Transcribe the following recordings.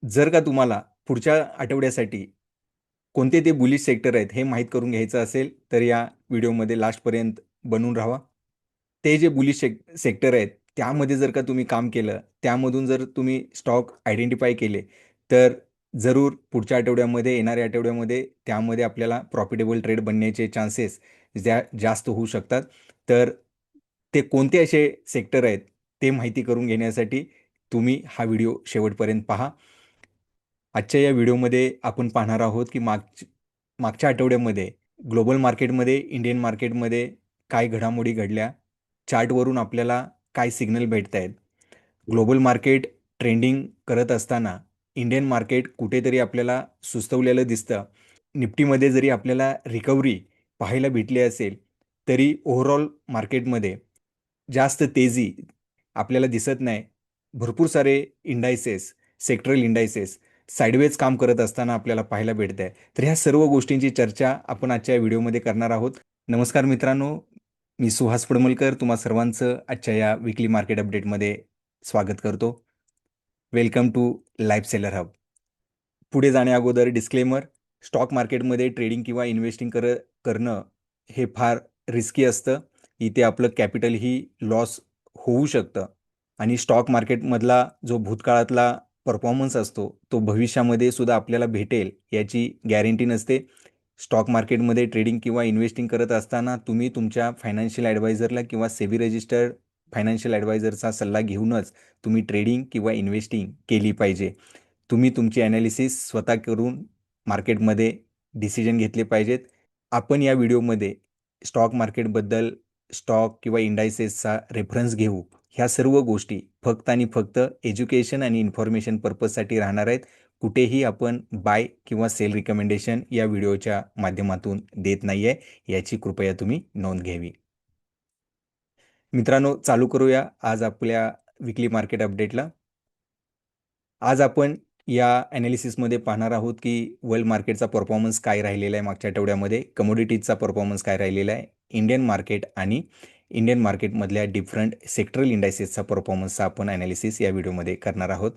जर का तुम्हाला पुढच्या आठवड्यासाठी कोणते ते बुलिश सेक्टर आहेत हे माहीत करून घ्यायचं असेल तर या व्हिडिओमध्ये लास्टपर्यंत बनून राहा. ते जे बुलिश सेक्टर आहेत त्यामध्ये जर का तुम्ही काम केलं, त्यामधून जर तुम्ही स्टॉक आयडेंटिफाय केले, तर जरूर पुढच्या आठवड्यामध्ये, येणाऱ्या आठवड्यामध्ये त्यामध्ये आपल्याला प्रॉफिटेबल ट्रेड बनण्याचे चान्सेस जास्त होऊ शकतात. तर ते कोणते असे सेक्टर आहेत ते माहिती करून घेण्यासाठी तुम्ही हा व्हिडिओ शेवटपर्यंत पहा. आजच्या या व्हिडिओमध्ये आपण पाहणार आहोत की मागच्या आठवड्यामध्ये ग्लोबल मार्केटमध्ये, इंडियन मार्केटमध्ये काय घडामोडी घडल्या, चार्टवरून आपल्याला काय सिग्नल भेटत आहेत. ग्लोबल मार्केट ट्रेंडिंग करत असताना इंडियन मार्केट कुठेतरी आपल्याला सुस्तवलेलं दिसतं. निफ्टीमध्ये जरी आपल्याला रिकव्हरी पाहायला भेटली असेल, तरी ओव्हरऑल मार्केटमध्ये जास्त तेजी आपल्याला दिसत नाही. भरपूर सारे इंडायसेस, सेक्टरल इंडायसेस साईडवेज काम करत असताना आपल्याला पाहायला भेटत आहे. तर ह्या सर्व गोष्टींची चर्चा आपण आजच्या व्हिडिओमध्ये करणार आहोत. नमस्कार मित्रांनो, मी सुहास पडमलकर तुम्हा सर्वांचं आजच्या या विकली मार्केट अपडेटमध्ये स्वागत करतो. Welcome to life seller hub. पुढे जाण्या अगोदर डिस्क्लेमर: स्टॉक मार्केटमध्ये ट्रेडिंग किंवा इन्व्हेस्टिंग करणं हे फार रिस्की असतं. इथे आपलं कॅपिटलही लॉस होऊ शकतं आणि स्टॉक मार्केटमधला जो भूतकाळातला परफॉर्मन्स असतो तो भविष्यामध्ये सुद्धा आपल्याला भेटेल याची गॅरंटी नसते. स्टॉक मार्केटमध्ये ट्रेडिंग किंवा इन्व्हेस्टिंग करत असताना तुम्ही तुमच्या फायनान्शियल ॲडवायझरला किंवा सेबी रजिस्टर्ड फायनान्शियल ॲडवायझरचा सल्ला घेऊनच तुम्ही ट्रेडिंग किंवा इन्व्हेस्टिंग केली पाहिजे. तुम्ही तुमची ॲनालिसिस स्वतः करून मार्केटमध्ये डिसिजन घेतले पाहिजेत. आपण या व्हिडिओमध्ये स्टॉक मार्केटबद्दल, स्टॉक किंवा इंडायसेसचा रेफरन्स घेऊ. ह्या सर्व गोष्टी फक्त आणि फक्त एज्युकेशन आणि इन्फॉर्मेशन पर्पजसाठी राहणार आहेत. कुठेही आपण बाय किंवा सेल रिकमेंडेशन या व्हिडिओच्या माध्यमातून देत नाही आहे, याची कृपया तुम्ही नोंद घ्यावी. मित्रांनो, चालू करूया आज आपल्या विकली मार्केट अपडेटला. आज आपण या ॲनालिसिसमध्ये पाहणार आहोत की वर्ल्ड मार्केटचा परफॉर्मन्स काय राहिलेला आहे मागच्या आठवड्यामध्ये, कमोडिटीजचा परफॉर्मन्स काय राहिलेला आहे, इंडियन मार्केट आणि इंडियन मार्केटमधल्या डिफरंट सेक्टरल इंडायसेसचा परफॉर्मन्सचा आपण ॲनालिसिस या व्हिडिओमध्ये करणार आहोत.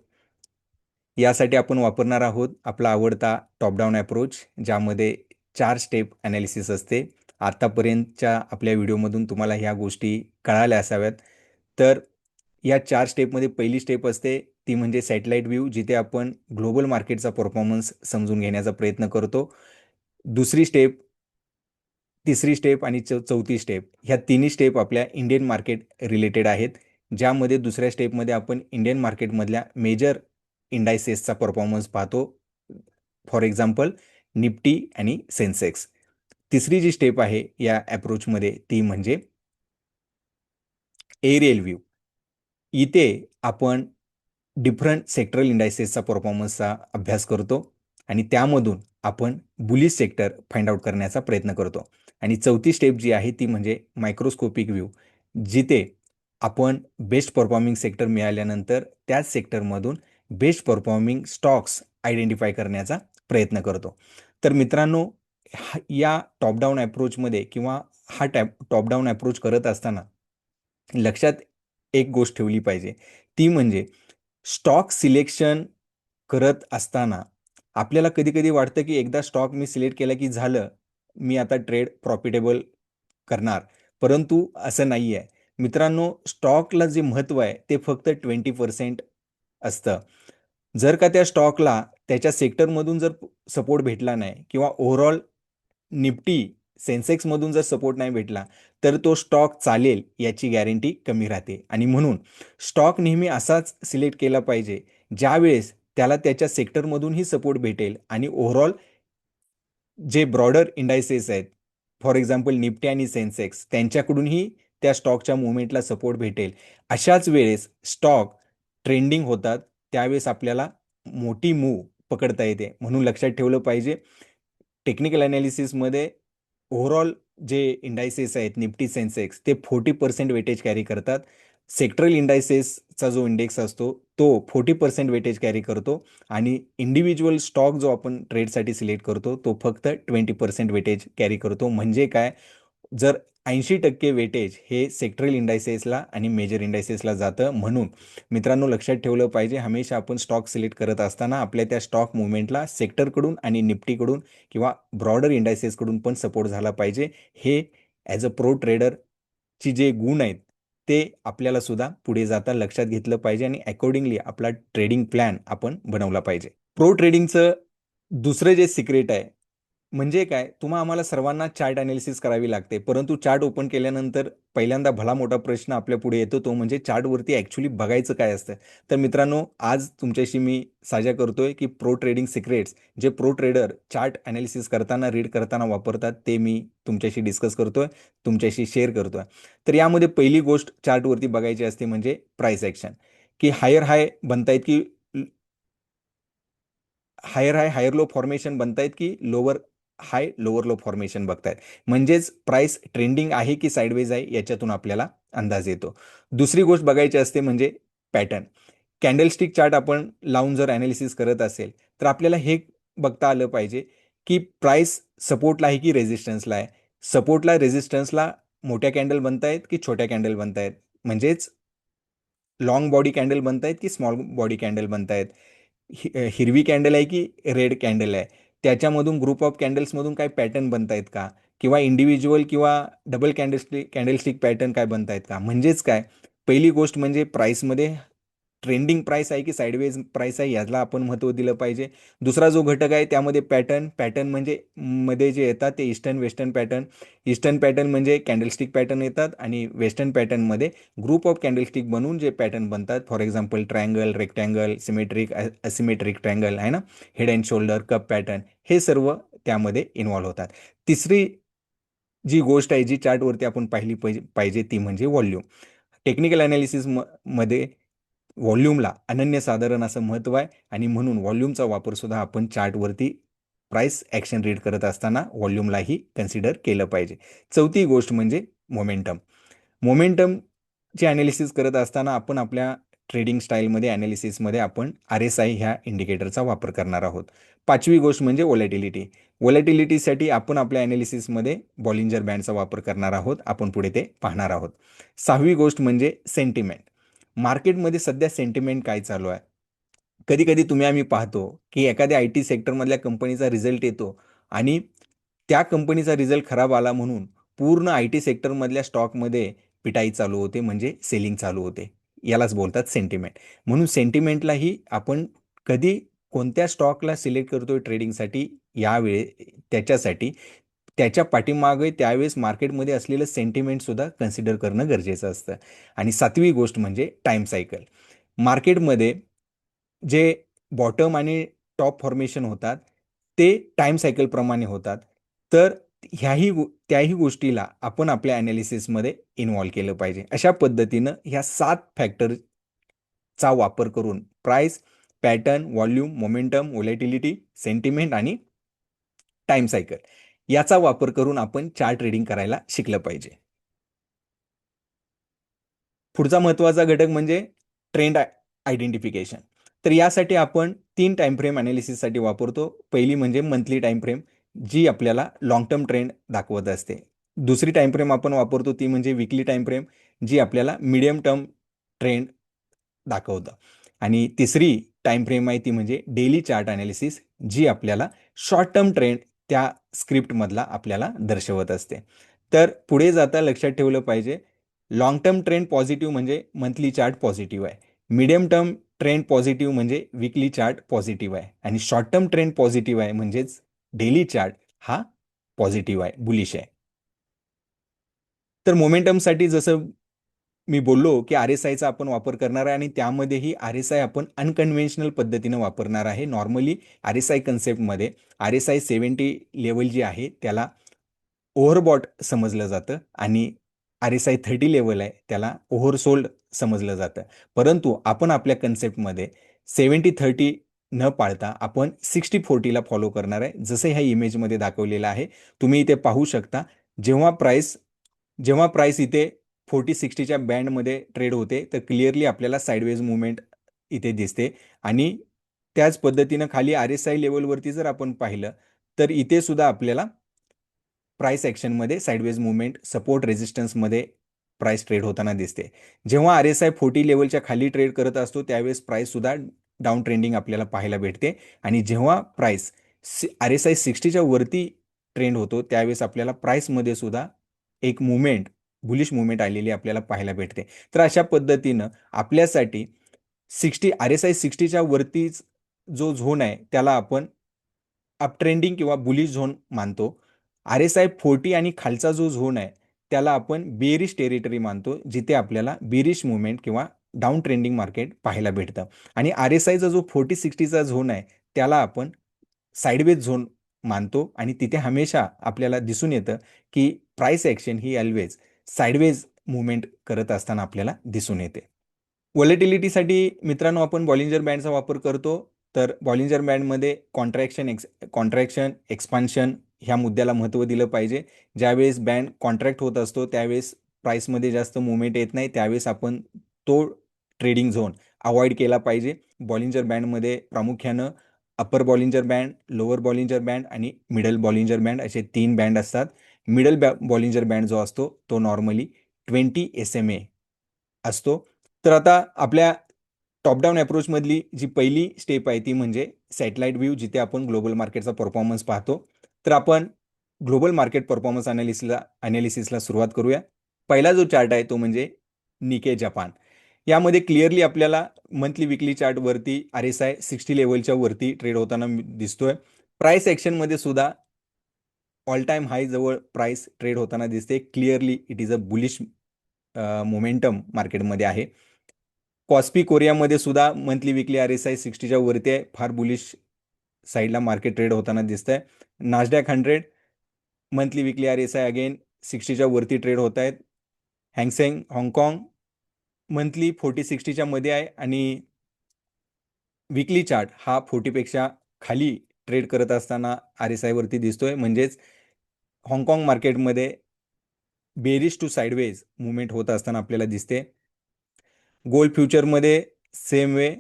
यासाठी आपण वापरणार आहोत आपला आवडता टॉप डाऊन अप्रोच, ज्यामध्ये 4 स्टेप ॲनालिसिस असते. आत्तापर्यंतच्या आपल्या व्हिडिओमधून तुम्हाला ह्या गोष्टी कळाल्या असाव्यात. तर या 4 स्टेपमध्ये पहिली स्टेप असते ती म्हणजे सॅटेलाइट व्ह्यू, जिथे आपण ग्लोबल मार्केटचा परफॉर्मन्स समजून घेण्याचा प्रयत्न करतो. दुसरी स्टेप, तिसरी स्टेप आणि चौथी स्टेप, ह्या तिन्ही स्टेप आपल्या इंडियन मार्केट रिलेटेड आहेत, ज्यामध्ये दुसऱ्या स्टेपमध्ये आपण इंडियन मार्केटमधल्या मेजर इंडायसेसचा परफॉर्मन्स पाहतो. फॉर एक्झाम्पल निफ्टी आणि सेन्सेक्स. तिसरी जी स्टेप आहे या अप्रोचमध्ये ती म्हणजे एरियल व्ह्यू. इथे आपण डिफरंट सेक्टरल इंडायसेसचा परफॉर्मन्सचा अभ्यास करतो आणि त्यामधून आपण बुलिश सेक्टर फाइंड आउट करण्याचा प्रयत्न करतो. आणि चौथी स्टेप जी आहे ती म्हणजे मायक्रोस्कोपिक व्ह्यू, जिथे आपण बेस्ट परफॉर्मिंग सेक्टर मिळाल्यानंतर त्याच सेक्टरमधून बेस्ट परफॉर्मिंग स्टॉक्स आयडेंटिफाय करण्याचा प्रयत्न करतो. तर मित्रांनो, या टॉप डाऊन अप्रोचमध्ये किंवा हा टॉप डाऊन अप्रोच करत असताना लक्षात एक गोष्ट ठेवली पाहिजे, ती म्हणजे स्टॉक सिलेक्शन करत असताना आपल्याला कधी-कधी वाटतं की एकदा स्टॉक मी सिलेक्ट केला की झालं, मी आता ट्रेड प्रॉफिटेबल करणार. परंतु असं नाही आहे. मित्रांनो, स्टॉकला जे महत्त्व आहे ते फक्त 20% असतं. जर का त्या स्टॉकला त्याच्या सेक्टरमधून जर सपोर्ट भेटला नाही किंवा ओव्हरऑल निफ्टी, सेन्सेक्समधून जर सपोर्ट नाही भेटला, तर तो स्टॉक चालेल याची गॅरंटी कमी राहते. आणि म्हणून स्टॉक नेहमी असाच सिलेक्ट केला पाहिजे, ज्यावेळेस त्याला त्याच्या सेक्टरमधूनही सपोर्ट भेटेल आणि ओव्हरऑल जे ब्रॉडर इंडायसेस आहेत, फॉर एक्झाम्पल निफ्टी आणि सेन्सेक्स, त्यांच्याकडूनही त्या स्टॉकच्या मुवमेंटला सपोर्ट भेटेल. अशाच वेळेस स्टॉक ट्रेंडिंग होतात, त्यावेळेस आपल्याला मोठी मूव्ह पकडता येते. म्हणून लक्षात ठेवलं पाहिजे, टेक्निकल ॲनालिसिसमध्ये ओव्हरऑल जे इंडायसेस आहेत निफ्टी, सेन्सेक्स, ते 40% वेटेज कॅरी करतात. सेक्टरल इंडायसेसचा जो इंडेक्स असतो तो 40% वेटेज कॅरी करतो आणि इंडिव्हिज्युअल स्टॉक जो आपण ट्रेडसाठी सिलेक्ट करतो तो फक्त 20% वेटेज कॅरी करतो. म्हणजे काय, जर 80% वेटेज हे सेक्टरल इंडायसेसला आणि मेजर इंडायसेसला जातं. म्हणून मित्रांनो, लक्षात ठेवलं पाहिजे, हमेशा आपण स्टॉक सिलेक्ट करत असताना आपल्या त्या स्टॉक मुवमेंटला सेक्टरकडून आणि निफ्टीकडून किंवा ब्रॉडर इंडायसेसकडून पण सपोर्ट झाला पाहिजे. हे ॲज अ प्रो ट्रेडरची जे गुण आहेत ते आपल्याला सुद्धा पुढे जाता लक्षात घेतलं पाहिजे आणि अकॉर्डिंगली आपला ट्रेडिंग प्लॅन आपण बनवला पाहिजे. प्रो ट्रेडिंगचं दुसरं जे सिक्रेट आहे म्हणजे काय, आम्हाला सर्वांना चार्ट अनालिसिस करावी लागते, परंतु चार्ट ओपन केल्यानंतर पहिल्यांदा भला मोठा प्रश्न आपल्या पुढे येतो, तो म्हणजे चार्टवरती ॲक्च्युली बघायचं काय असतं. तर मित्रांनो, आज तुमच्याशी मी साझा करतोय की प्रो ट्रेडिंग सिक्रेट्स जे प्रो ट्रेडर चार्ट अनालिसिस करताना, रीड करताना वापरतात, ते मी तुमच्याशी डिस्कस करतोय, तुमच्याशी शेअर करतोय. तर यामध्ये पहिली गोष्ट चार्टवरती बघायची असते म्हणजे प्राइस ॲक्शन, की हायर हाय बनतायत की हायर लो फॉर्मेशन बनतायत की लोअर हाय लोअर लो फॉर्मेशन बघतायत. म्हणजेच प्राइस ट्रेंडिंग आहे की साईडवेज आहे याच्यातून आपल्याला अंदाज येतो. दुसरी गोष्ट बघायची असते म्हणजे पॅटर्न. कॅन्डलस्टिक चार्ट आपण लावून जर ॲनालिसिस करत असेल तर आपल्याला हे बघता आलं पाहिजे की प्राइस सपोर्टला आहे की रेझिस्टन्सला आहे. सपोर्टला रेझिस्टन्सला मोठ्या कॅन्डल बनतायत की छोट्या कॅन्डल बनतायत. म्हणजेच लॉंग बॉडी कॅन्डल बनतायत की स्मॉल बॉडी कॅन्डल बनतायत. हिरवी कॅन्डल आहे की रेड कॅन्डल आहे. त्याच्यामधून ग्रुप ऑफ कॅन्डल्समधून काय पॅटर्न बनतायत का, किंवा इंडिव्हिज्युअल किंवा डबल कॅन्डलस्टिक पॅटर्न काय बनतायत का. म्हणजेच काय, पहिली गोष्ट म्हणजे प्राईसमध्ये ट्रेंडिंग प्राइस आहे की साईडवेज प्राइस आहे याला आपण महत्त्व दिलं पाहिजे. दुसरा जो घटक आहे त्यामध्ये पॅटर्न. पॅटर्न म्हणजे मध्ये जे येतात ते eastern western pattern. Eastern pattern म्हणजे कॅन्डलस्टिक पॅटर्न येतात आणि वेस्टर्न पॅटर्नमध्ये ग्रुप ऑफ कॅन्डलस्टिक बनवून जे पॅटर्न बनतात, for example triangle, rectangle, symmetric, asymmetric triangle आहे ना, head and shoulder, cup pattern, हे सर्व त्यामध्ये इन्व्हॉल्व्ह होतात. तिसरी जी गोष्ट आहे जी चार्टवरती आपण पाहिली पाहिजे ती म्हणजे व्हॉल्यूम. टेक्निकल अनालिसिस मध्ये व्हॉल्यूमला अनन्यसाधारण असं महत्त्व आहे आणि म्हणून व्हॉल्यूमचा वापर सुद्धा आपण चार्टवरती प्राइस ॲक्शन रीड करत असताना व्हॉल्यूमलाही कन्सिडर केलं पाहिजे. चौथी गोष्ट म्हणजे मोमेंटम. मोमेंटमचे ॲनालिसिस करत असताना आपण आपल्या ट्रेडिंग स्टाईलमध्ये ॲनालिसिसमध्ये आपण RSI ह्या इंडिकेटरचा वापर करणार आहोत. पाचवी गोष्ट म्हणजे व्हॉलॅटिलिटी. व्हॉलॅटिलिटीसाठी आपण आपल्या ॲनालिसिसमध्ये बॉलिंजर बँडचा वापर करणार आहोत. आपण पुढे ते पाहणार आहोत. सहावी गोष्ट म्हणजे सेंटिमेंट. मार्केटमध्ये सध्या सेंटिमेंट काय चालू आहे. कधी कधी आम्ही पाहतो की एखाद्या IT सेक्टरमधल्या कंपनीचा रिझल्ट येतो आणि त्या कंपनीचा रिझल्ट खराब आला म्हणून पूर्ण IT सेक्टरमधल्या स्टॉकमध्ये पिटाई चालू होते, म्हणजे सेलिंग चालू होते. यालाच बोलतात सेंटिमेंट. म्हणून सेंटिमेंटलाही आपण कधी कोणत्या स्टॉकला सिलेक्ट करतोय ट्रेडिंगसाठी, यावेळी त्याच्यासाठी त्याच्या पाठीमागे त्यावेळेस मार्केटमध्ये असलेलं सेंटिमेंट सुद्धा कन्सिडर करणं गरजेचं असतं. आणि सातवी गोष्ट म्हणजे टाईम सायकल. मार्केटमध्ये जे बॉटम आणि टॉप फॉर्मेशन होतात ते टाईम सायकलप्रमाणे होतात. तर त्याही गोष्टीला आपण आपल्या ॲनालिसिसमध्ये इन्व्हॉल्व केलं पाहिजे. अशा पद्धतीनं ह्या 7 फॅक्टरचा वापर करून price, pattern, volume, momentum, volatility, sentiment आणि टाईम सायकल याचा वापर करून आपण चार्ट रीडिंग करायला शिकलं पाहिजे. पुढचा महत्त्वाचा घटक म्हणजे ट्रेंड आयडेंटिफिकेशन. तर यासाठी आपण 3 टाईम फ्रेम ॲनालिसिससाठी वापरतो. पहिली म्हणजे मंथली टाईम फ्रेम, जी आपल्याला लाँग टर्म ट्रेंड दाखवत असते. दुसरी टाईम फ्रेम आपण वापरतो ती म्हणजे वीकली टाईम फ्रेम, जी आपल्याला मीडियम टर्म ट्रेंड दाखवतं. आणि तिसरी टाईम फ्रेम आहे ती म्हणजे डेली चार्ट ॲनालिसिस, जी आपल्याला शॉर्ट टर्म ट्रेंड त्या स्क्रिप्टमधला आपल्याला दर्शवत असते. तर पुढे जाता लक्षात ठेवलं पाहिजे, लाँग टर्म ट्रेंड पॉझिटिव्ह म्हणजे मंथली चार्ट पॉझिटिव्ह आहे. मीडियम टर्म ट्रेंड पॉझिटिव्ह म्हणजे वीकली चार्ट पॉझिटिव्ह आहे. आणि शॉर्ट टर्म ट्रेंड पॉझिटिव्ह आहे म्हणजेच डेली चार्ट हा पॉझिटिव्ह आहे, बुलिश आहे. तर मोमेंटमसाठी जसं मी बोललो की RSIचा आपण वापर करणार आहे आणि त्यामध्येही RSI आपण अनकन्व्हेन्शनल पद्धतीनं वापरणार आहे. नॉर्मली RSI कन्सेप्टमध्ये RSI 70 लेवल जी आहे त्याला ओव्हरबॉट समजलं जातं आणि RSI 30 लेवल आहे त्याला ओव्हरसोल्ड समजलं जातं. परंतु आपण आपल्या कन्सेप्टमध्ये 70-30 न पाळता आपण 60-40ला फॉलो करणार आहे. जसं ह्या इमेजमध्ये दाखवलेलं आहे. तुम्ही इथे पाहू शकता, जेव्हा प्राइस जेव्हा प्राइस इथे 40-60च्या बँडमध्ये ट्रेड होते, तर क्लिअरली आपल्याला साइडवेज मूव्हमेंट इथे दिसते. आणि त्याच पद्धतीनं खाली RSI लेवलवरती जर आपण पाहिलं तर इथे सुद्धा आपल्याला प्राइस ॲक्शनमध्ये साईडवेज मुवमेंट, सपोर्ट रेझिस्टन्समध्ये प्राइस ट्रेड होताना दिसते. जेव्हा RSI 40 लेवलच्या खाली ट्रेड करत असतो त्यावेळेस प्राइससुद्धा डाऊन ट्रेंडिंग आपल्याला पाहायला भेटते. आणि जेव्हा प्राइस RSI 60च्या वरती ट्रेंड होतो त्यावेळेस आपल्याला प्राइसमध्ये सुद्धा एक मुवमेंट, बुलिश मुवमेंट आलेली आपल्याला पाहायला भेटते. तर अशा पद्धतीनं आपल्यासाठी RSI 60च्या वरतीच जो झोन आहे त्याला आपण अप ट्रेंडिंग किंवा बुलिश झोन मानतो. RSI 40 आणि खालचा जो झोन आहे त्याला आपण बेरिश टेरिटरी मानतो, जिथे आपल्याला बेरिश मुवमेंट किंवा डाऊन ट्रेंडिंग मार्केट पाहायला भेटतं. आणि RSIचा जो 40-60चा झोन आहे त्याला आपण साईडवेज झोन मानतो. आणि तिथे हमेशा आपल्याला दिसून येतं की प्राइस ॲक्शन ही ऑलवेज साईडवेज मुवमेंट करत असताना आपल्याला दिसून येते. व्हॉलेटिलिटीसाठी मित्रांनो आपण बॉलिंजर बँडचा वापर करतो. तर बॉलिंजर बँडमध्ये कॉन्ट्रॅक्शन, एक्सपान्शन ह्या मुद्द्याला महत्त्व दिलं पाहिजे. ज्यावेळेस बँड कॉन्ट्रॅक्ट होत असतो त्यावेळेस प्राइसमध्ये जास्त मुवमेंट येत नाही, त्यावेळेस आपण तो ट्रेडिंग झोन अवॉइड केला पाहिजे. बॉलिंजर बँडमध्ये प्रामुख्यानं अपर Bollinger band, lower Bollinger band आणि मिडल बॉलिंजर बँड असे 3 बँड असतात. मिडल बॉलिंजर बँड जो असतो तो नॉर्मली 20 SMA असतो. तर आता आपल्या टॉप डाऊन अप्रोचमधली जी पहिली स्टेप आहे ती म्हणजे सॅटेलाइट व्ह्यू, जिथे आपण ग्लोबल मार्केटचा परफॉर्मन्स पाहतो. तर आपण ग्लोबल मार्केट परफॉर्मन्स अनालिसिसला सुरुवात करूया. पहिला जो चार्ट आहे तो म्हणजे निके जपान. यामध्ये क्लिअरली आपल्याला मंथली विकली चार्टवरती RSI 60 लेवलच्या वरती ट्रेड होताना दिसतोय. प्राइस ॲक्शनमध्ये सुद्धा ऑल टाइम हाय जवळ प्राइस ट्रेड होताना दिसते. Clearly it is a bullish momentum मार्केटमध्ये आहे. कॉस्पी कोरियामध्ये सुद्धा मंथली विकली RSI 60च्या वरती आहे. फार बुलिश साईडला मार्केट ट्रेड होताना दिसत आहे. नासडॅक 100 मंथली विकली RSI अगेन 60च्या वरती ट्रेड होत आहेत. हँगसेंग हाँगकाँग मंथली 40-60च्या मध्ये आहे आणि विकली चार्ट हा 40पेक्षा खाली ट्रेड करत असताना RSI वरती दिसतोय. म्हणजेच हाँगकाँग मार्केटमध्ये बेरिश टू साईडवेज मुवमेंट होत असताना आपल्याला दिसते. गोल्ड फ्युचरमध्ये सेम वे,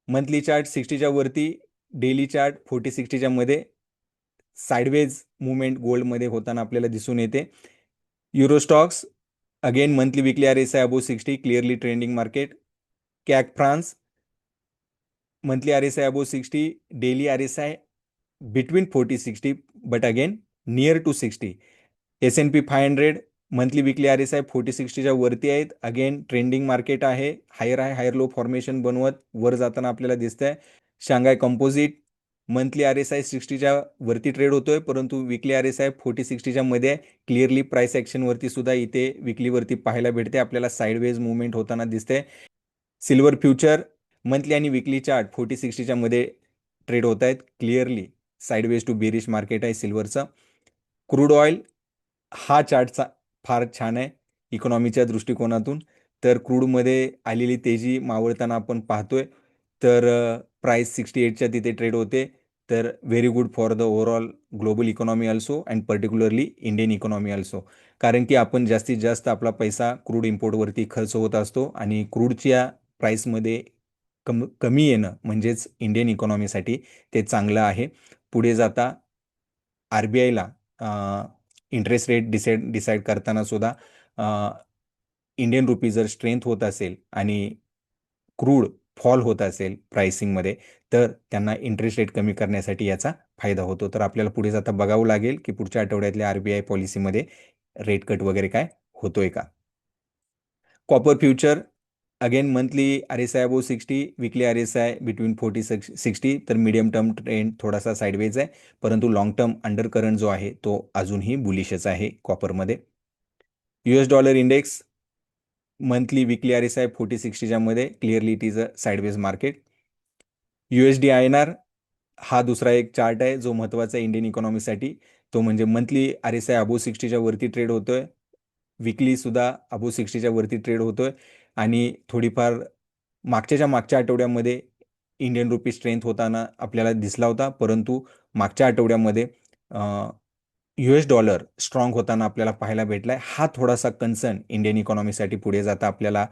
मंथली चार्ट 60च्या वरती, डेली चार्ट 40-60च्या मध्ये साईडवेज मुवमेंट गोल्डमध्ये होताना आपल्याला दिसून येते. Euro stocks again monthly weekly RSI above 60, clearly trending market. CAC France monthly RSI above 60, daily RSI between 40-60 but again near to 60. S&P 500 monthly weekly RSI 40-60च्या वरती आहेत. Again trending market आहे. Higher low formation बनवत वर जाताना आपल्याला दिसतंय. Shanghai composite monthly RSI 60च्या वरती ट्रेड होतोय, परंतु विकली RSI 40-60च्या मध्ये आहे. क्लिअरली प्राइस ॲक्शनवरती सुद्धा इथे विकलीवरती पाहायला भेटते. आपल्याला साईडवेज मुवमेंट होताना दिसते. सिल्वर फ्युचर मंथली आणि विकली चार्ट 40-60च्या मध्ये ट्रेड होत आहेत. Clearly sideways to bearish market आहे सिल्वरचं. क्रूड ऑइल हा चार्टचा फार छान आहे इकॉनॉमीच्या दृष्टिकोनातून. तर क्रूडमध्ये आलेली तेजी मावळताना आपण पाहतोय. तर प्राइस 68च्या तिथे ट्रेड होते. तर very good for the overall global economy also and particularly Indian economy also. कारण की आपण जास्तीत जास्त आपला पैसा क्रूड इम्पोर्टवरती खर्च होत असतो आणि क्रूडच्या प्राइसमध्ये कमी येणं म्हणजेच इंडियन इकॉनॉमीसाठी ते चांगलं आहे. पुढे जाता RBIला इंटरेस्ट रेट डिसाईड करताना सुद्धा इंडियन रुपी जर स्ट्रेंथ होत असेल आणि क्रूड फॉल होत असेल प्राइसिंगमध्ये, तर त्यांना इंटरेस्ट रेट कमी करण्यासाठी याचा फायदा होतो. तर आपल्याला पुढे जाता बघावं लागेल की पुढच्या आठवड्यातल्या RBI पॉलिसीमध्ये रेट कट वगैरे काय होतोय का. Copper future again monthly RSI above 60, weekly RSI between 40-60. तर मीडियम टर्म ट्रेंड थोडासा साईडवेज आहे, परंतु लॉंग टर्म अंडर करंट जो आहे तो अजूनही बुलिशच आहे कॉपरमध्ये. US dollar index monthly weekly RSI 40-60च्या मध्ये, clearly it is a sideways market. USD INR हा दुसरा एक चार्ट आहे जो महत्त्वाचा आहे इंडियन इकॉनॉमीसाठी. तो म्हणजे मंथली RSI अबोव 60च्या वरती ट्रेड होतोय, विकली सुद्धा अबोव 60च्या वरती ट्रेड होतोय आणि थोडीफार मागच्या आठवड्यामध्ये इंडियन रुपी स्ट्रेंथ होताना आपल्याला दिसला होता, परंतु मागच्या आठवड्यामध्ये US डॉलर स्ट्रॉंग होताना आपल्याला पाहायला भेटलाय. हा थोडासा कन्सर्न इंडियन इकॉनॉमीसाठी पुढे जाता आपल्याला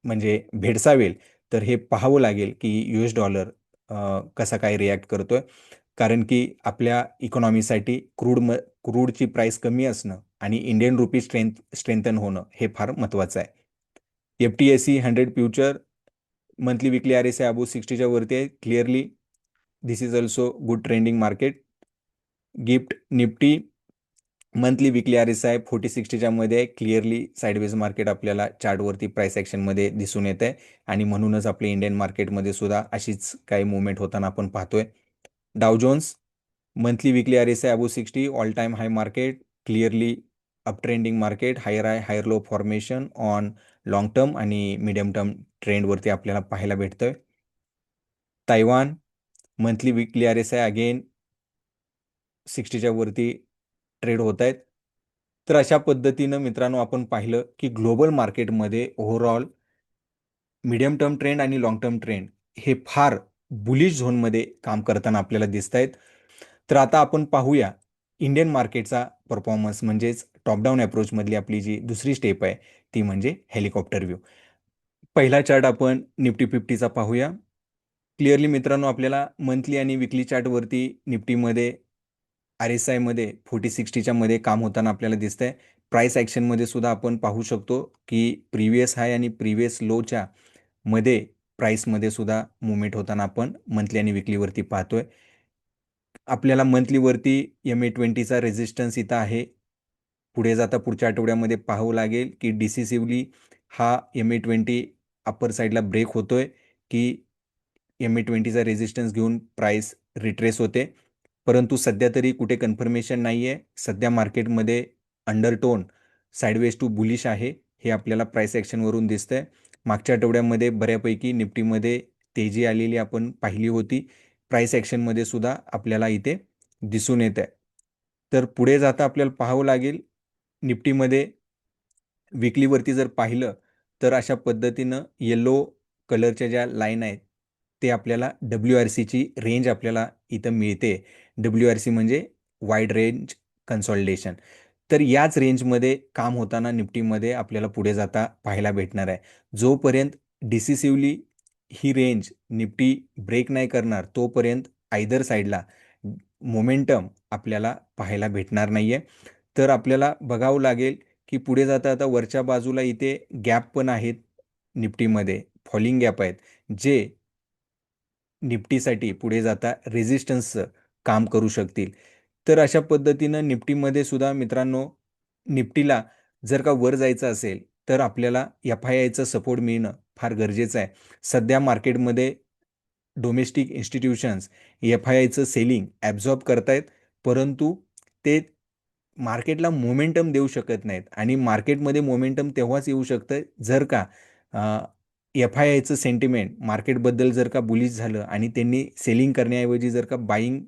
म्हणजे भेडसावेल. तर हे पाहावं लागेल की US डॉलर कसा काय रिॲक्ट करतोय. कारण की आपल्या इकॉनॉमीसाठी क्रूडची प्राइस कमी असणं आणि इंडियन रुपी स्ट्रेंथन होणं हे फार महत्त्वाचं आहे. FTSE 100 future monthly weekly RSI अबो 60च्या वरती आहे. Clearly this is also good trending market. Gift Nifty monthly weekly RSI 40-60च्या मध्ये आहे. क्लिअरली साईडवेज मार्केट आपल्याला चार्टवरती प्राइस ॲक्शनमध्ये दिसून येत आहे आणि म्हणूनच आपल्या इंडियन मार्केटमध्ये सुद्धा अशीच काही मुवमेंट होताना आपण पाहतोय. Dow Jones monthly weekly RSI above 60 all time high market. Clearly up trending market. Higher low formation on long term आणि मीडियम टर्म ट्रेंडवरती आपल्याला पाहायला भेटतोय. Taiwan monthly weekly RSI again 60च्या वरती ट्रेड होत आहेत. तर अशा पद्धतीनं मित्रांनो आपण पाहिलं की ग्लोबल मार्केटमध्ये ओव्हरऑल मीडियम टर्म ट्रेंड आणि लॉंग टर्म ट्रेंड हे फार बुलिश झोनमध्ये काम करताना आपल्याला दिसत आहेत. तर आता आपण पाहूया इंडियन मार्केटचा परफॉर्मन्स, म्हणजेच टॉप डाऊन अप्रोचमधली आपली जी दुसरी स्टेप आहे ती म्हणजे हेलिकॉप्टर व्ह्यू. पहिला चार्ट आपण निफ्टी 50चा पाहूया. क्लिअरली मित्रांनो आपल्याला मंथली आणि विकली चार्टवरती निफ्टीमध्ये RSI मध्ये 40-60च्या मध्ये काम होताना आपल्याला दिसतंय. प्राइस ॲक्शनमध्ये सुद्धा आपण पाहू शकतो की प्रिव्हियस हाय आणि प्रिव्हियस लोच्या मध्ये प्राइसमध्ये सुद्धा मुवमेंट होताना आपण मंथली आणि विकलीवरती पाहतोय. आपल्याला मंथलीवरती MA20चा रेझिस्टन्स इथं आहे. पुढे जाता पुढच्या आठवड्यामध्ये पाहावं लागेल की डिसिसिव्हली हा MA20 अप्पर साईडला ब्रेक होतोय की MA20चा रेझिस्टन्स घेऊन प्राइस रिट्रेस होते. परंतु सध्या तरी कुठे कन्फर्मेशन नाही आहे. सध्या मार्केटमध्ये अंडरटोन साईडवेज टू बुलिश आहे हे आपल्याला प्राइस ॲक्शनवरून दिसतंय. मागच्या आठवड्यामध्ये बऱ्यापैकी निफ्टीमध्ये तेजी आलेली आपण पाहिली होती. प्राइस ॲक्शनमध्ये सुद्धा आपल्याला इथे दिसून येत आहे. तर पुढे जाता आपल्याला पाहावं लागेल निफ्टीमध्ये विकलीवरती जर पाहिलं तर अशा पद्धतीनं येलो कलरच्या ज्या लाईन आहेत ते आपल्याला WRCची रेंज आपल्याला इथं मिळते. WRC म्हणजे वाईड रेंज कन्सॉलिडेशन. तर याच रेंजमध्ये काम होताना निफ्टीमध्ये आपल्याला पुढे जाता पाहायला भेटणार आहे. जोपर्यंत डिसिसिव्हली ही रेंज निफ्टी ब्रेक नाही करणार तोपर्यंत आयदर साईडला मोमेंटम आपल्याला पाहायला भेटणार नाही आहे. तर आपल्याला बघावं लागेल की पुढे जाता आता वरच्या बाजूला इथे गॅप पण आहेत निफ्टीमध्ये, फॉलिंग गॅप आहेत जे निफ्टीसाठी पुढे जाता रेझिस्टन्सचं काम करू शकतील. तर अशा पद्धतीनं निफ्टीमध्ये सुद्धा मित्रांनो निफ्टीला जर का वर जायचं असेल तर आपल्याला FIIचा सपोर्ट मिळणं फार गरजेचं आहे. सध्या मार्केटमध्ये डोमेस्टिक इन्स्टिट्यूशन्स FIIचं सेलिंग ॲब्झॉर्ब करतायत, परंतु ते मार्केटला मोमेंटम देऊ शकत नाहीत आणि मार्केटमध्ये मोमेंटम तेव्हाच येऊ शकतं जर का FIIचं सेंटिमेंट मार्केटबद्दल जर का बुलिश झालं आणि त्यांनी सेलिंग करण्याऐवजी जर का बाईंग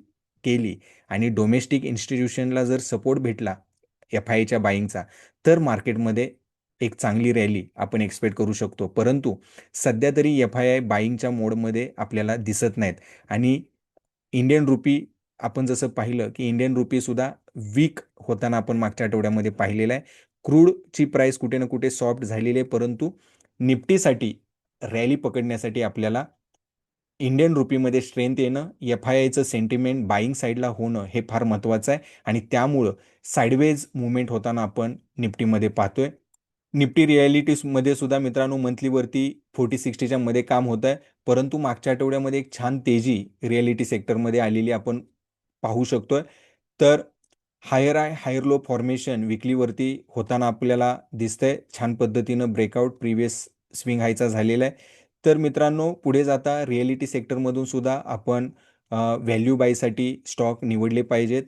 केली आणि डोमेस्टिक इन्स्टिट्यूशनला जर सपोर्ट भेटला FIIच्या बाईंगचा तर मार्केटमध्ये एक चांगली रॅली आपण एक्सपेक्ट करू शकतो. परंतु सध्या तरी FII बाईंगच्या मोडमध्ये आपल्याला दिसत नाहीत आणि इंडियन रुपी आपण जसं पाहिलं की इंडियन रुपीसुद्धा वीक होताना आपण मागच्या आठवड्यामध्ये पाहिलेलं आहे. क्रूडची प्राइस कुठे ना कुठे सॉफ्ट झालेली आहे, परंतु निफ्टीसाठी रॅली पकडण्यासाठी आपल्याला इंडियन रुपीमध्ये स्ट्रेंथ येणं, FIIचं सेंटिमेंट बाईंग साईडला होणं हे फार महत्त्वाचं आहे आणि त्यामुळं साईडवेज मुवमेंट होताना आपण निफ्टीमध्ये पाहतोय. निफ्टी रिॲलिटीजमध्ये सुद्धा मित्रांनो मंथलीवरती 40-60च्या मध्ये काम होत आहे, परंतु मागच्या आठवड्यामध्ये एक छान तेजी रिॲलिटी सेक्टरमध्ये आलेली आपण पाहू शकतोय. तर हायर लो फॉर्मेशन विकलीवरती होताना आपल्याला दिसतंय. छान पद्धतीनं ब्रेकआउट प्रिव्हियस स्विंग हायचा झालेला आहे. तर मित्रांनो पुढे जाता रिॲलिटी सेक्टरमधून सुद्धा आपण व्हॅल्यू बायसाठी स्टॉक निवडले पाहिजेत.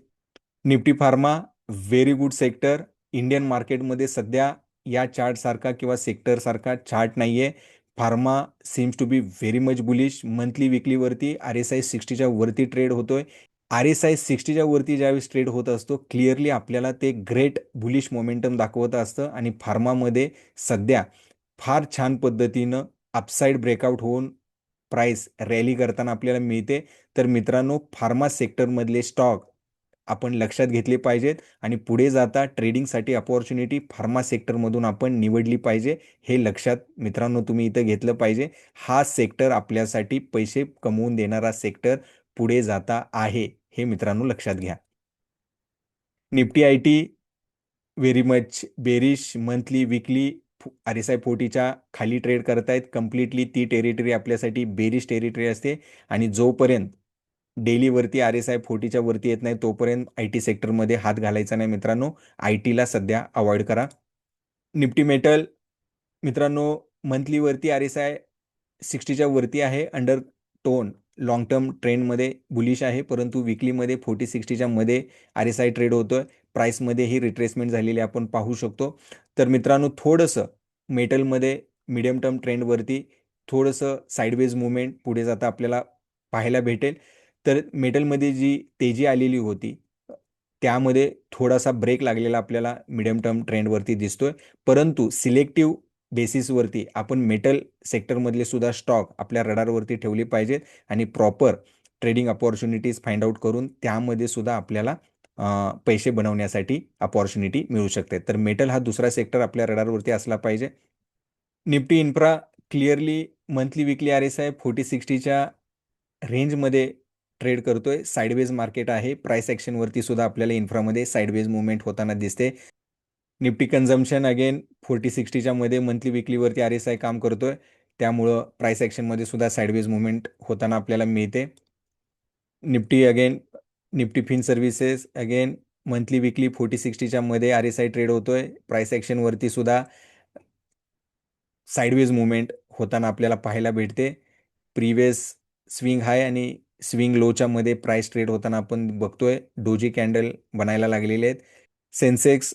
Nifty pharma very good sector. Indian मार्केटमध्ये सध्या या चार्टसारखा किंवा सेक्टरसारखा चार्ट नाही आहे. Pharma seems to be very much bullish. Monthly विकलीवरती RSI 60च्या वरती ट्रेड होतोय. RSI 60च्या वरती ज्यावेळेस ट्रेड होत असतो क्लिअरली आपल्याला ते ग्रेट बुलिश मोमेंटम दाखवत असतं आणि फार्मामध्ये सध्या फार छान पद्धतीनं अपसाईड ब्रेकआउट होऊन प्राइस रॅली करताना आपल्याला मिळते. तर मित्रांनो फार्मा सेक्टरमधले स्टॉक आपण लक्षात घेतले पाहिजेत आणि पुढे जाता ट्रेडिंगसाठी अपॉर्च्युनिटी फार्मा सेक्टरमधून आपण निवडली पाहिजे. हे लक्षात मित्रांनो तुम्ही इथं घेतलं पाहिजे. हा सेक्टर आपल्यासाठी पैसे कमवून देणारा सेक्टर पुढे जाता आहे हे मित्रांनो लक्षात घ्या. Nifty IT very much bearish monthly weekly RSI 40च्या खाली ट्रेड करतायत. कम्प्लिटली ती टेरिटरी आपल्यासाठी बेरिश टेरिटरी असते आणि जोपर्यंत डेलीवरती RSI 40च्या वरती येत नाही तोपर्यंत IT सेक्टरमध्ये हात घालायचा नाही मित्रांनो. ITला सध्या अवॉइड करा. निफ्टी मेटल मित्रांनो मंथलीवरती RSI 60च्या वरती आहे. अंडर टोन लॉंग टर्म ट्रेंडमध्ये बुलिश आहे, परंतु विकलीमध्ये 40-60च्या मध्ये RSI ट्रेड होतोय. प्राईसमध्ये ही रिट्रेसमेंट झालेली आपण पाहू शकतो. तर मित्रांनो थोडंसं मेटलमध्ये मिडियम टर्म ट्रेंडवरती थोडंसं साईडवेज मुवमेंट पुढे जाता आपल्याला पाहायला भेटेल. तर मेटलमध्ये जी तेजी आलेली होती त्यामध्ये थोडासा ब्रेक लागलेला आपल्याला मिडियम टर्म ट्रेंडवरती दिसतोय, परंतु सिलेक्टिव्ह बेसिसवरती आपण मेटल सेक्टरमधले सुद्धा स्टॉक आपल्या रडारवरती ठेवले पाहिजेत आणि proper trading opportunities find out करून त्यामध्ये सुद्धा आपल्याला पैसे बनवण्यासाठी अपॉर्च्युनिटी मिळू शकते. तर मेटल हा दुसरा सेक्टर आपल्या रडारवरती असला पाहिजे. Nifty infra clearly monthly weekly RSI 40-60च्या रेंजमध्ये ट्रेड करतोय. साईडवेज मार्केट आहे. प्राइस ॲक्शनवरती सुद्धा आपल्याला इन्फ्रामध्ये साईडवेज मुवमेंट होताना दिसते. निफ्टी कन्झम्पशन अगेन 40-60च्या मध्ये मंथली विकलीवरती RSI काम करतोय, त्यामुळं प्राइस ॲक्शनमध्ये सुद्धा साईडवेज मुवमेंट होताना आपल्याला मिळते. Nifty fin services again monthly weekly 40-60च्या मध्ये RSI ट्रेड होतोय. प्राइस ॲक्शनवरती सुद्धा साईडवेज मुवमेंट होताना आपल्याला पाहायला भेटते. प्रिव्हियस स्विंग हाय आणि स्विंग लोच्या मध्ये प्राइस ट्रेड होताना आपण बघतोय. डोजी कॅन्डल बनायला लागलेले आहेत. Sensex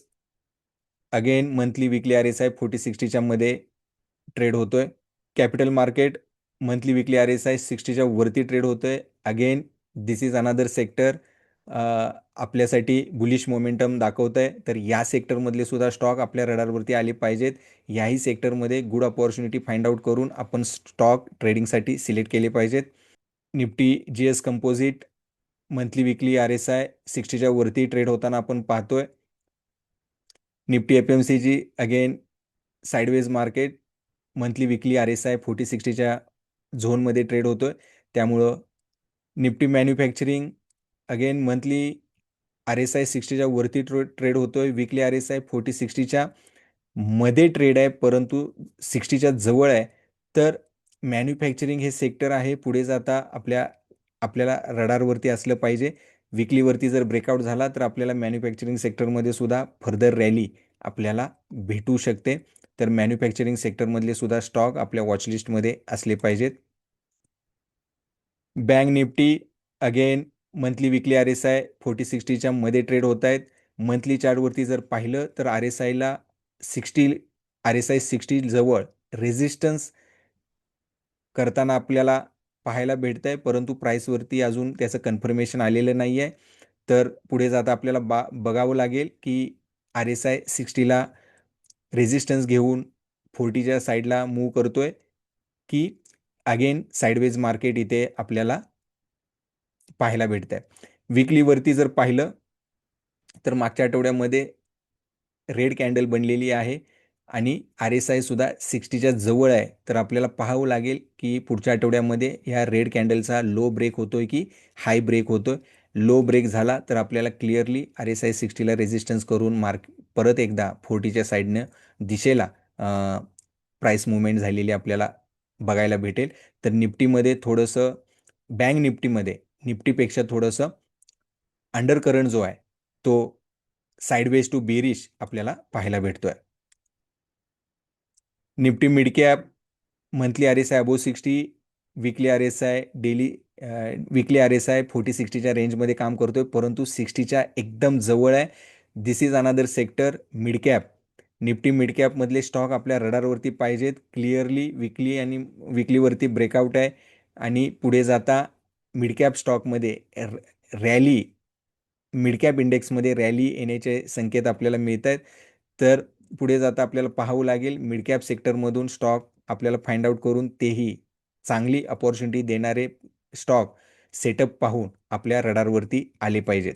again monthly weekly RSI 40-60च्या मध्ये ट्रेड होतोय. Capital market monthly weekly RSI 60च्या वरती ट्रेड होतोय. Again this is another sector आपल्यासाठी बुलिश मोमेंटम दाखवत आहे. तर या सेक्टरमधले सुद्धा स्टॉक आपल्या रडारवरती आले पाहिजेत. याही सेक्टरमध्ये गुड अपॉर्च्युनिटी फाइंड आउट करून आपण स्टॉक ट्रेडिंगसाठी सिलेक्ट केले पाहिजेत. Nifty GS composite monthly weekly RSI 60च्या वरती ट्रेड होताना आपण पाहतोय. Nifty FMCG again sideways market monthly weekly RSI 40-60च्या झोनमध्ये ट्रेड होतोय, त्यामुळं Nifty manufacturing again monthly RSI 60च्या वरती ट्रेड होतोय. विकली RSI 40-60च्या मध्ये ट्रेड आहे, परंतु 60च्या जवळ आहे. तर मॅन्युफॅक्चरिंग हे सेक्टर आहे, पुढे जाता आपल्याला रडारवरती असलं पाहिजे. विकलीवरती जर ब्रेकआउट झाला तर आपल्याला मॅन्युफॅक्चरिंग सेक्टरमध्ये सुद्धा फर्दर रॅली आपल्याला भेटू शकते. तर मॅन्युफॅक्चरिंग सेक्टरमधले सुद्धा स्टॉक आपल्या वॉचलिस्टमध्ये असले पाहिजेत. Bank Nifty again monthly weekly RSI 40-60च्या मध्ये ट्रेड होत आहेत. मंथली चार्टवरती जर पाहिलं तर RSI 60 जवळ रेझिस्टन्स करताना आपल्याला पाहायला भेटत आहे, परंतु प्राईसवरती अजून त्याचं कन्फर्मेशन आलेलं नाही आहे. तर पुढे जाता आपल्याला बघावं लागेल की RSI 60ला रेझिस्टन्स घेऊन 40च्या साईडला मूव्ह करतोय की अगेन साईडवेज मार्केट इथे आपल्याला पाहायला भेटत आहे. विकलीवरती जर पाहिलं तर मागच्या आठवड्यामध्ये रेड कॅन्डल बनलेली आहे आणि RSI सुद्धा 60च्या जवळ आहे. तर आपल्याला पाहावं लागेल की पुढच्या आठवड्यामध्ये ह्या रेड कॅन्डलचा लो ब्रेक होतोय की हाय ब्रेक होतोय. लो ब्रेक झाला तर आपल्याला क्लिअरली RSI 60ला रेझिस्टन्स करून परत एकदा 40च्या साईडनं दिशेला प्राईस मुवमेंट झालेली आपल्याला बघायला भेटेल. तर निफ्टीमध्ये थोडंसं बँक निफ्टीपेक्षा थोडंसं अंडर करंट जो आहे तो साईडवेज टू बेरिश आपल्याला पाहायला भेटतोय. Nifty mid cap monthly RSI above 60, weekly RSI 40-60च्या रेंजमध्ये काम करतोय, परंतु 60च्या एकदम जवळ आहे. This is another sector mid cap. Nifty mid कॅपमधले स्टॉक आपल्या रडारवरती पाहिजेत. क्लिअरली विकलीवरती ब्रेकआउट आहे आणि पुढे जाता मिड कॅप स्टॉकमध्ये मिड कॅप इंडेक्समध्ये रॅली येण्याचे संकेत आपल्याला मिळत आहेत. तर पुढे जाता आपल्याला पाहावं लागेल मिड कॅप सेक्टरमधून स्टॉक आपल्याला फाइंड आउट करून तेही चांगली अपॉर्च्युनिटी देणारे स्टॉक सेटअप पाहून आपल्या रडारवरती आले पाहिजेत.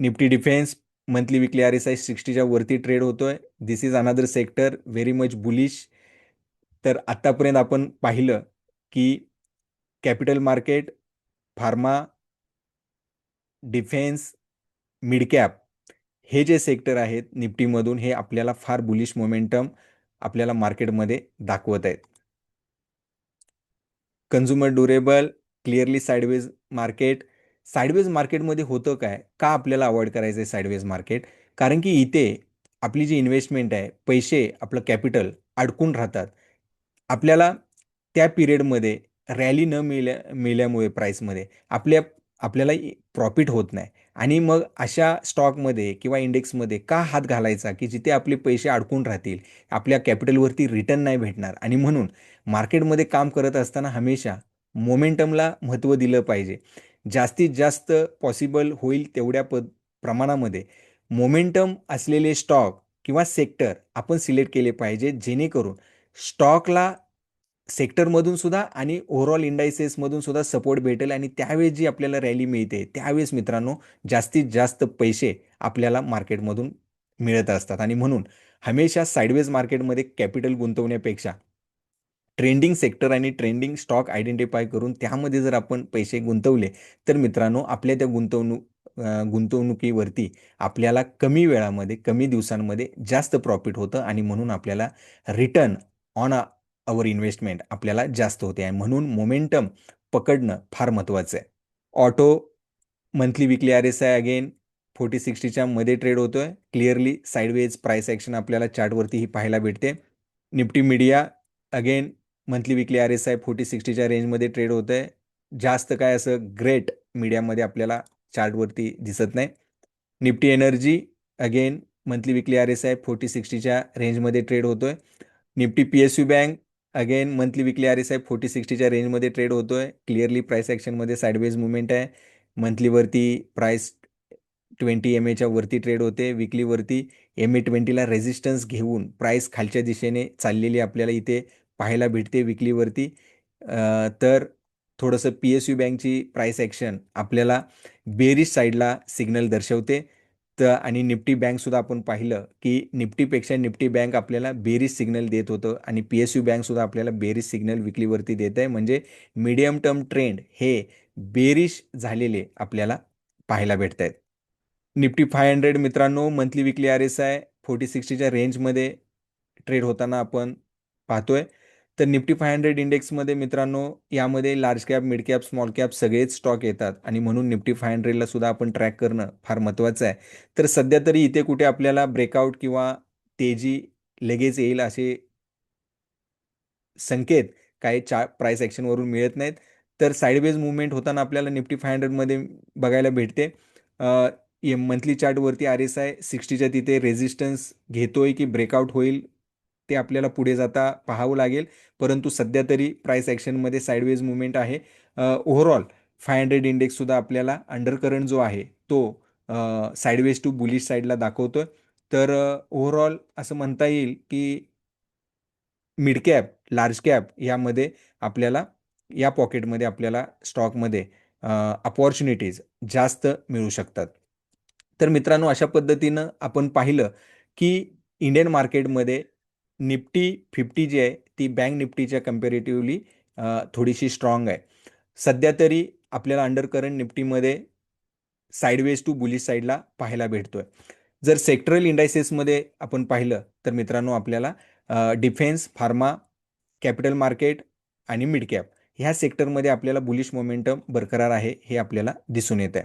Nifty defence monthly weekly RSI 60च्या वरती ट्रेड होतोय. This is another sector very much bullish. तर आत्तापर्यंत आपण पाहिलं की capital market, pharma defence, mid cap हे जे सेक्टर आहेत निफ्टीमधून हे आपल्याला फार बुलिश मोमेंटम आपल्याला मार्केटमध्ये दाखवत आहेत. Consumer durable, clearly sideways market. Sideways मार्केटमध्ये होतं काय, का आपल्याला अवॉइड करायचं आहे साईडवेज मार्केट? कारण की इथे आपली जी इन्व्हेस्टमेंट आहे, पैसे, आपलं कॅपिटल अडकून राहतात. आपल्याला त्या पिरियडमध्ये रॅली न मिळाल्यामुळे प्राईसमध्ये आपल्याला प्रॉफिट होत नाही. आणि मग अशा स्टॉकमध्ये किंवा इंडेक्समध्ये का हात घालायचा की जिथे आपले पैसे अडकून राहतील, आपल्या कॅपिटलवरती रिटर्न नाही भेटणार. आणि म्हणून मार्केटमध्ये काम करत असताना हमेशा मोमेंटमला महत्त्व दिलं पाहिजे. जास्तीत जास्त पॉसिबल होईल तेवढ्या प्रमाणामध्ये मोमेंटम असलेले स्टॉक किंवा सेक्टर आपण सिलेक्ट केले पाहिजे, जेणेकरून स्टॉकला सेक्टरमधून सुद्धा आणि ओव्हरऑल इंडायसेसमधून सुद्धा सपोर्ट भेटेल. आणि त्यावेळेस जी आपल्याला रॅली मिळते त्यावेळेस मित्रांनो जास्तीत जास्त पैसे आपल्याला मार्केटमधून मिळत असतात. आणि म्हणून हमेशा साईडवेज मार्केटमध्ये कॅपिटल गुंतवण्यापेक्षा ट्रेंडिंग सेक्टर आणि ट्रेंडिंग स्टॉक आयडेंटिफाय करून त्यामध्ये जर आपण पैसे गुंतवले तर मित्रांनो आपल्या त्या गुंतवणुकीवरती आपल्याला कमी वेळामध्ये, कमी दिवसांमध्ये जास्त प्रॉफिट होतं. आणि म्हणून आपल्याला रिटर्न ऑन अवर इन्व्हेस्टमेंट आपल्याला जास्त होते आहे. म्हणून मोमेंटम पकडणं फार महत्त्वाचं आहे. Auto monthly weekly RSI again 40-60च्या मध्ये ट्रेड होतोय. क्लिअरली साईडवेज प्राइस ॲक्शन आपल्याला चार्टवरतीही पाहायला भेटते. Nifty media again monthly weekly RSI 40-60च्या रेंजमध्ये ट्रेड होत आहे. जास्त काय असं ग्रेट मीडियामध्ये आपल्याला चार्टवरती दिसत नाही. Nifty energy again monthly weekly RSI 40-60च्या रेंजमध्ये ट्रेड होतोय. Nifty PSU bank again monthly weekly RSI 40-60च्या रेंजमध्ये ट्रेड होतोय. क्लिअरली प्राइस ॲक्शनमध्ये साईडवेज मुवमेंट आहे. मंथलीवरती प्राइस 20 MAच्या वरती ट्रेड होते. विकलीवरती MA20ला रेझिस्टन्स घेऊन प्राइस खालच्या दिशेने चाललेली आपल्याला इथे पाहायला भेटते विकलीवरती. तर थोडंसं PSU बँकची प्राइस ॲक्शन आपल्याला बेरिश साईडला सिग्नल दर्शवते. आणि निफ्टी बँकसुद्धा आपण पाहिलं की निफ्टीपेक्षा निफ्टी बँक आपल्याला बेरिश सिग्नल देत होतं आणि PSU बँकसुद्धा आपल्याला बेरिश सिग्नल विकलीवरती देत आहे. म्हणजे मीडियम टर्म ट्रेंड हे बेरिश झालेले आपल्याला पाहायला भेटत आहेत. निफ्टी 500 मित्रांनो मंथली विकली RSI 40-60च्या रेंजमध्ये ट्रेड होताना आपण पाहतोय. तर निफ्टी 500 इंडेक्समध्ये मित्रांनो यामध्ये large cap, mid cap, small cap सगळेच स्टॉक येतात. आणि म्हणून निफ्टी 500ला सुद्धा आपण ट्रॅक करणं फार महत्त्वाचं आहे. तर सध्या तरी इथे कुठे आपल्याला ब्रेकआउट किंवा तेजी लगेच येईल असे संकेत काही प्राइस ॲक्शनवरून मिळत नाहीत. तर साईडवेज मुवमेंट होताना आपल्याला निफ्टी 500मध्ये बघायला भेटते. मंथली चार्टवरती RSI 60च्या तिथे रेझिस्टन्स घेतोय की ब्रेकआउट होईल ते आपल्याला पुढे जाता पाहावं लागेल. परंतु सध्या तरी प्राइस ॲक्शनमध्ये साईडवेज मुवमेंट आहे. ओव्हरऑल 500 इंडेक्ससुद्धा आपल्याला अंडर करंट जो आहे तो साईडवेज टू बुलिश साईडला दाखवतोय. तर ओव्हरऑल असं म्हणता येईल की मिड कॅप, लार्ज कॅप यामध्ये आपल्याला या पॉकेटमध्ये आपल्याला स्टॉकमध्ये अपॉर्च्युनिटीज जास्त मिळू शकतात. तर मित्रांनो अशा पद्धतीनं आपण पाहिलं की इंडियन मार्केटमध्ये निफ्टी 50 जी आहे ती बँक निफ्टीच्या कम्पॅरेटिव्हली थोडीशी स्ट्रॉंग आहे. सध्या तरी आपल्याला अंडर करंट निफ्टीमध्ये साईडवेज टू बुलिश साईडला पाहायला भेटतोय. जर सेक्टरल इंडायसेसमध्ये आपण पाहिलं तर मित्रांनो आपल्याला डिफेन्स, फार्मा, कॅपिटल मार्केट आणि मिड कॅप ह्या सेक्टरमध्ये आपल्याला बुलिश मोमेंटम बरकरार आहे हे आपल्याला दिसून येत आहे.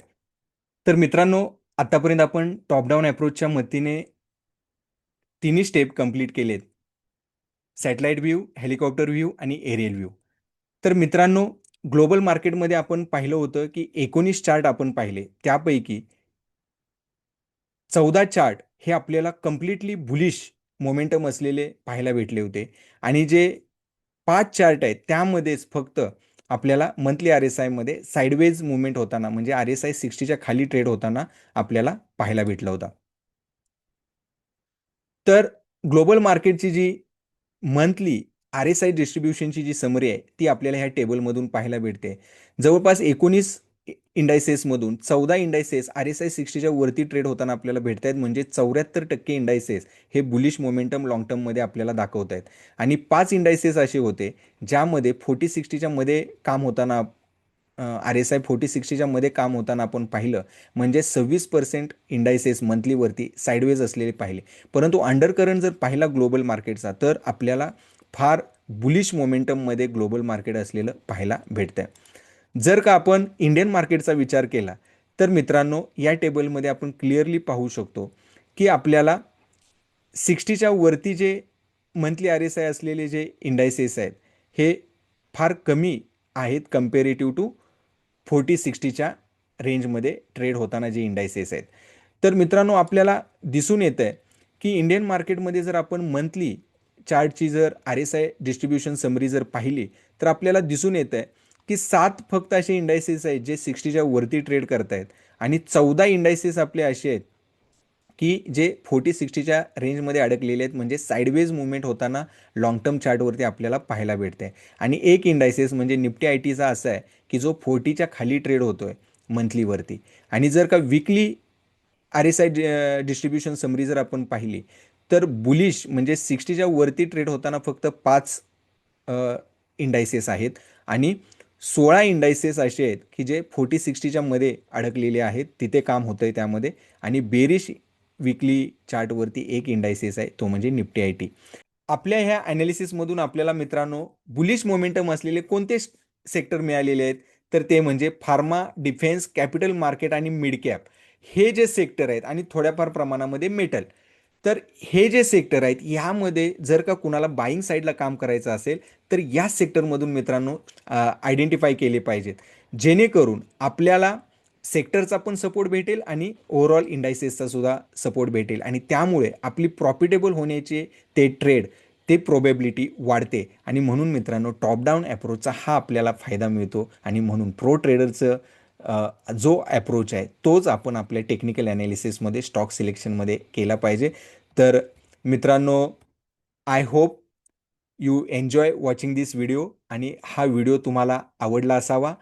तर मित्रांनो आतापर्यंत आपण टॉप डाऊन अप्रोचच्या मदतीने तिन्ही स्टेप कंप्लीट केलेत. सॅटेलाइट व्ह्यू, हेलिकॉप्टर व्ह्यू आणि एरियल व्ह्यू. तर मित्रांनो ग्लोबल मार्केटमध्ये आपण पाहिलं होतं की 19 चार्ट आपण पाहिले, त्यापैकी 14 चार्ट हे आपल्याला कम्प्लिटली बुलिश मोमेंटम असलेले पाहायला भेटले होते. आणि जे 5 चार्ट आहेत त्यामध्येच फक्त आपल्याला मंथली RSIमध्ये साईडवेज मुवमेंट होताना म्हणजे RSI 60च्या खाली ट्रेड होताना आपल्याला पाहायला भेटला होता. तर ग्लोबल मार्केटची जी मंथली RSI डिस्ट्रीब्युशनची जी समरी आहे ती आपल्याला ह्या टेबलमधून पाहायला भेटते. जवळपास 19 इंडायसेसमधून 14 इंडायसेस RSI 60च्या वरती ट्रेड होताना आपल्याला भेटत आहेत. म्हणजे 74% इंडायसेस हे बुलिश मोमेंटम लॉंग टर्ममध्ये आपल्याला दाखवत आहेत. आणि 5 इंडायसेस असे होते ज्यामध्ये 40-60च्या मध्ये काम होताना RSI 40-60च्या मध्ये काम होताना आपण पाहिलं म्हणजे 26% इंडायसेस मंथलीवरती साईडवेज असलेले पाहिले. परंतु अंडरकरंट जर पाहिला ग्लोबल मार्केटचा तर आपल्याला फार बुलिश मोमेंटममध्ये ग्लोबल मार्केट असलेलं पाहायला भेटतंय. जर का आपण इंडियन मार्केटचा विचार केला तर मित्रांनो या टेबलमध्ये आपण क्लिअरली पाहू शकतो की आपल्याला 60च्या वरती जे मंथली RSI असलेले जे इंडायसेस आहेत हे फार कमी आहेत कंपेरेटिव्ह टू 40-60च्या रेंजमध्ये ट्रेड होताना जे इंडायसेस आहेत. तर मित्रांनो आपल्याला दिसून येतं आहे की इंडियन मार्केटमध्ये जर आपण मंथली चार्टची जर RSI डिस्ट्रीब्युशन समरी जर पाहिली तर आपल्याला दिसून येतं आहे की 7 फक्त असे इंडायसेस आहेत जे 60च्या वरती ट्रेड करत आहेत आणि 14 इंडायसेस आपले असे आहेत की जे 40-60च्या रेंजमध्ये अडकलेले आहेत म्हणजे साईडवेज मुवमेंट होताना लॉंग टर्म चार्टवरती आपल्याला पाहायला भेटते. आणि एक इंडायसेस म्हणजे निफ्टी ITचा असा आहे की जो 40च्या खाली ट्रेड होतोय मंथलीवरती. आणि जर का विकली RSI डिस्ट्रीब्युशन समरी जर आपण पाहिली तर बुलिश म्हणजे 60च्या वरती ट्रेड होताना फक्त 5 इंडायसेस आहेत आणि 16 इंडायसेस असे आहेत की जे 40-60च्या मध्ये अडकलेले आहेत, तिथे काम होतंय त्यामध्ये. आणि बेरिश विकली चार्टवरती एक इंडायसेस आहे तो म्हणजे निफ्टी IT. आपल्या ह्या ॲनालिसिसमधून आपल्याला मित्रांनो बुलिश मोमेंटम असलेले कोणते सेक्टर मिळालेले आहेत तर ते म्हणजे फार्मा, डिफेन्स, कॅपिटल मार्केट आणि मिड कॅप हे जे सेक्टर आहेत आणि थोड्याफार प्रमाणामध्ये मेटल. तर हे जे सेक्टर आहेत यामध्ये जर का कुणाला बाईंग साईडला काम करायचं असेल तर या सेक्टरमधून मित्रांनो आयडेंटिफाय केले पाहिजेत जेणेकरून आपल्याला सेक्टरचा पण सपोर्ट भेटेल आणि ओव्हरऑल इंडायसेसचा सुद्धा सपोर्ट भेटेल आणि त्यामुळे आपली प्रॉफिटेबल होण्याचे ते ट्रेड ते प्रोबेबिलिटी वाढते. आणि म्हणून मित्रांनो टॉप डाऊन अप्रोचचा हा आपल्याला फायदा मिळतो आणि म्हणून प्रो ट्रेडरचं जो अप्रोच आहे तोच आपण आपल्या टेक्निकल ॲनालिसिसमध्ये स्टॉक सिलेक्शनमध्ये केला पाहिजे. तर मित्रांनो I hope you enjoy watching this video आणि हा व्हिडिओ तुम्हाला आवडला असावा.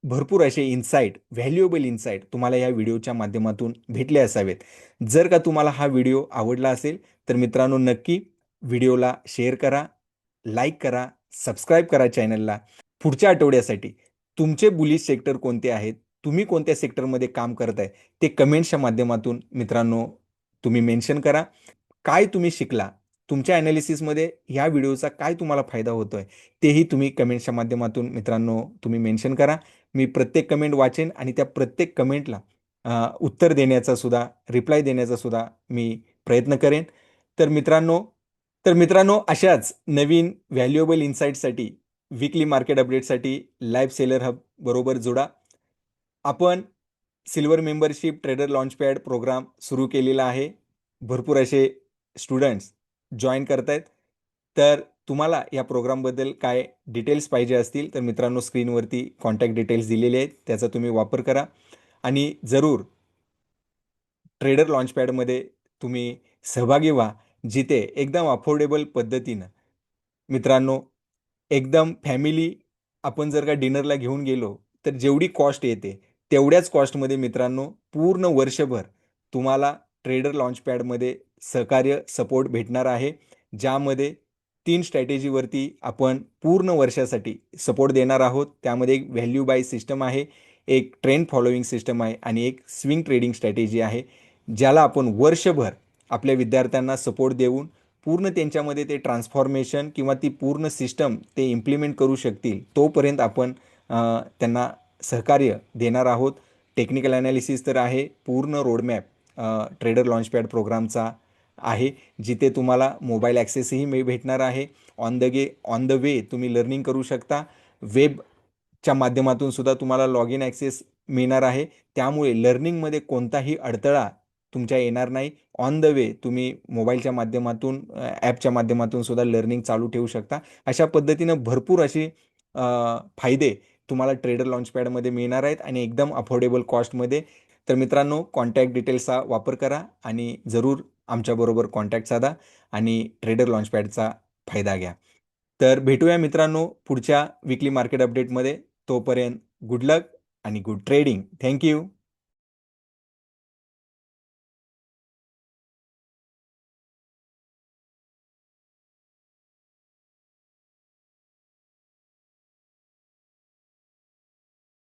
भरपूर असे इन्साईट, व्हॅल्युएबल इन्साईट तुम्हाला या व्हिडिओच्या माध्यमातून भेटले असावेत. जर का तुम्हाला हा व्हिडिओ आवडला असेल तर मित्रांनो नक्की व्हिडिओला शेअर करा, लाईक करा, सबस्क्राईब करा चॅनलला. पुढच्या आठवड्यासाठी तुमचे बुलिश सेक्टर कोणते आहेत, तुम्ही कोणत्या सेक्टरमध्ये काम करताय ते कमेंट्सच्या माध्यमातून मित्रांनो तुम्ही मेन्शन करा. काय तुम्ही शिकला, तुमच्या ॲनालिसिसमध्ये ह्या व्हिडिओचा काय तुम्हाला फायदा होतोय तेही तुम्ही कमेंट्सच्या माध्यमातून मित्रांनो तुम्ही मेन्शन करा. मी प्रत्येक कमेंट वाचेन आणि त्या प्रत्येक कमेंटला उत्तर देण्याचा सुद्धा, रिप्लाय देण्याचा सुद्धा मी प्रयत्न करेन. तर मित्रांनो अशाच नवीन व्हॅल्युएबल इन्साईटसाठी, वीकली मार्केट अपडेटसाठी लाईव्ह सेलर हब बरोबर जोडा. आपण सिल्वर मेंबरशिप ट्रेडर लॉन्चपॅड प्रोग्राम सुरू केलेला आहे. भरपूर असे स्टुडंट्स जॉईन करत आहेत. तर तुम्हाला या प्रोग्रामबद्दल काय डिटेल्स पाहिजे असतील तर मित्रांनो स्क्रीनवरती कॉन्टॅक्ट डिटेल्स दिलेले आहेत, त्याचा तुम्ही वापर करा. आणि जरूर ट्रेडर लॉन्चपॅडमध्ये तुम्ही सहभागी व्हा, जिथे एकदम अफोर्डेबल पद्धतीनं मित्रांनो एकदम फॅमिली आपण जर का डिनरला घेऊन गेलो तर जेवढी कॉस्ट येते तेवढ्याच कॉस्टमध्ये मित्रांनो पूर्ण वर्षभर तुम्हाला ट्रेडर लॉन्चपॅडमध्ये सहकार्य सपोर्ट भेटणार आहे, ज्यामध्ये 3 स्ट्रॅटेजीवरती आपण पूर्ण वर्षासाठी सपोर्ट देणार आहोत. त्यामध्ये एक व्हॅल्यू बाय सिस्टम आहे, एक ट्रेंड फॉलोइंग सिस्टम आहे आणि एक स्विंग ट्रेडिंग स्ट्रॅटेजी आहे, ज्याला आपण वर्षभर आपल्या विद्यार्थ्यांना सपोर्ट देऊन पूर्ण त्यांच्यामध्ये ते ट्रान्सफॉर्मेशन किंवा ती पूर्ण सिस्टम ते इम्प्लिमेंट करू शकतील तोपर्यंत आपण त्यांना सहकार्य देणार आहोत. टेक्निकल ॲनालिसिस तर आहे, पूर्ण रोडमॅप ट्रेडर लॉन्चपॅड प्रोग्रामचा आहे, जिथे तुम्हाला मोबाईल ॲक्सेसही भेटणार आहे. ऑन द वे तुम्ही लर्निंग करू शकता. वेबच्या माध्यमातून सुद्धा तुम्हाला लॉग इन ॲक्सेस मिळणार आहे, त्यामुळे लर्निंगमध्ये कोणताही अडथळा तुमच्या येणार नाही. ऑन द वे तुम्ही मोबाईलच्या माध्यमातून ॲपच्या माध्यमातून सुद्धा लर्निंग चालू ठेवू शकता. अशा पद्धतीनं भरपूर अशी फायदे तुम्हाला ट्रेडर लॉन्चपॅडमध्ये मिळणार आहेत आणि एकदम अफोर्डेबल कॉस्टमध्ये. तर मित्रांनो कॉन्टॅक्ट डिटेल्सचा वापर करा आणि जरूर आमच्याबरोबर कॉन्टॅक्ट साधा आणि ट्रेडर लॉन्चपॅडचा फायदा घ्या. तर भेटूया मित्रांनो पुढच्या वीकली मार्केट अपडेटमध्ये. तोपर्यंत गुड लक आणि गुड ट्रेडिंग. थँक्यू.